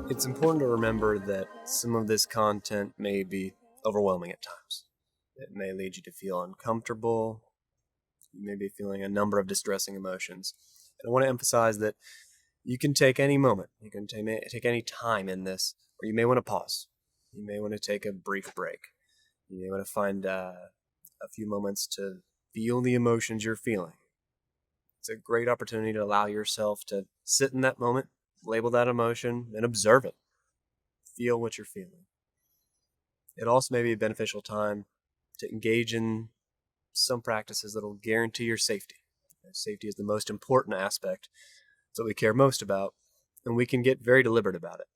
It's important to remember that some of this content may be overwhelming at times. It may lead you to feel uncomfortable. You may be feeling a number of distressing emotions. And I want to emphasize that you can take any moment, you can take any time in this, or you may want to pause. You may want to take a brief break. You may want to find a few moments to feel the emotions you're feeling. It's a great opportunity to allow yourself to sit in that moment, label that emotion, and observe it. Feel what you're feeling. It also may be a beneficial time to engage in some practices that will guarantee your safety. Safety is the most important aspect. It's what we care most about, and we can get very deliberate about it.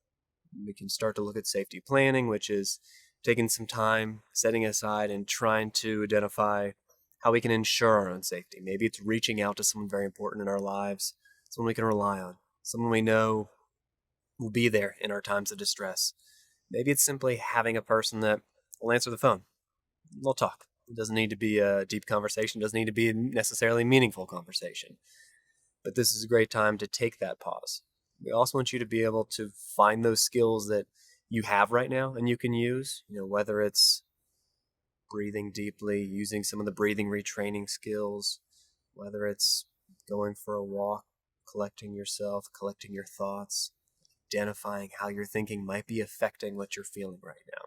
We can start to look at safety planning, which is taking some time, setting aside, and trying to identify how we can ensure our own safety. Maybe it's reaching out to someone very important in our lives, someone we can rely on, someone we know will be there in our times of distress. Maybe it's simply having a person that will answer the phone. We'll talk. It doesn't need to be a deep conversation. It doesn't need to be a necessarily meaningful conversation. But this is a great time to take that pause. We also want you to be able to find those skills that you have right now and you can use, whether it's breathing deeply, using some of the breathing retraining skills, whether it's going for a walk, collecting yourself, collecting your thoughts, identifying how your thinking might be affecting what you're feeling right now.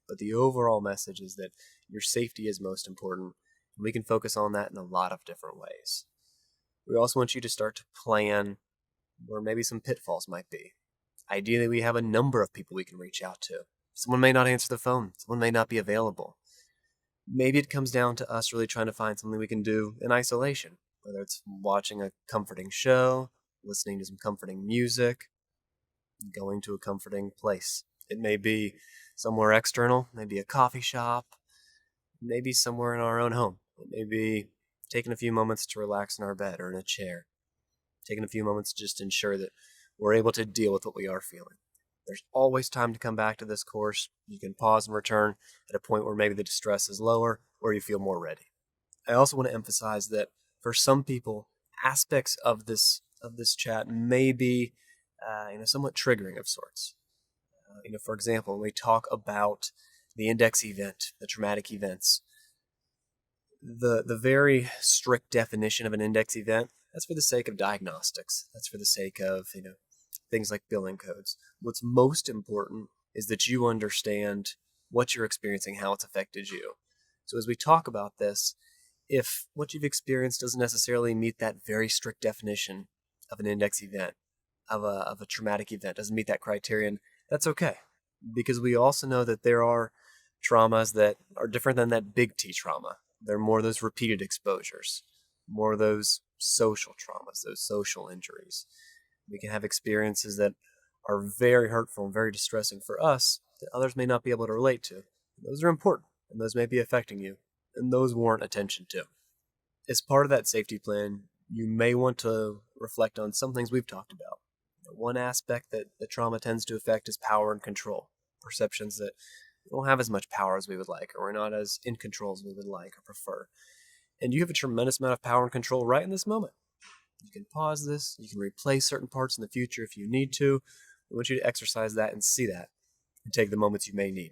But the overall message is that your safety is most important, and we can focus on that in a lot of different ways. We also want you to start to plan where maybe some pitfalls might be. Ideally, we have a number of people we can reach out to. Someone may not answer the phone. Someone may not be available. Maybe it comes down to us really trying to find something we can do in isolation, whether it's watching a comforting show, listening to some comforting music, going to a comforting place. It may be somewhere external, maybe a coffee shop, maybe somewhere in our own home. It may be taking a few moments to relax in our bed or in a chair, taking a few moments to just ensure that we're able to deal with what we are feeling. There's always time to come back to this course. You can pause and return at a point where maybe the distress is lower or you feel more ready. I also want to emphasize that for some people, aspects of this chat may be somewhat triggering of sorts. For example, when we talk about the index event, the traumatic events, the very strict definition of an index event, that's for the sake of diagnostics. That's for the sake of, things like billing codes. What's most important is that you understand what you're experiencing, how it's affected you. So as we talk about this, if what you've experienced doesn't necessarily meet that very strict definition of an index event, of a traumatic event, doesn't meet that criterion, that's okay. Because we also know that there are traumas that are different than that big T trauma. They're more those repeated exposures, more those social traumas, those social injuries. We can have experiences that are very hurtful and very distressing for us that others may not be able to relate to. Those are important, and those may be affecting you, and those warrant attention too. As part of that safety plan, you may want to reflect on some things we've talked about. One aspect that the trauma tends to affect is power and control, perceptions that we don't have as much power as we would like, or we're not as in control as we would like or prefer. And you have a tremendous amount of power and control right in this moment. You can pause this, you can replay certain parts in the future if you need to. We want you to exercise that and see that, and take the moments you may need.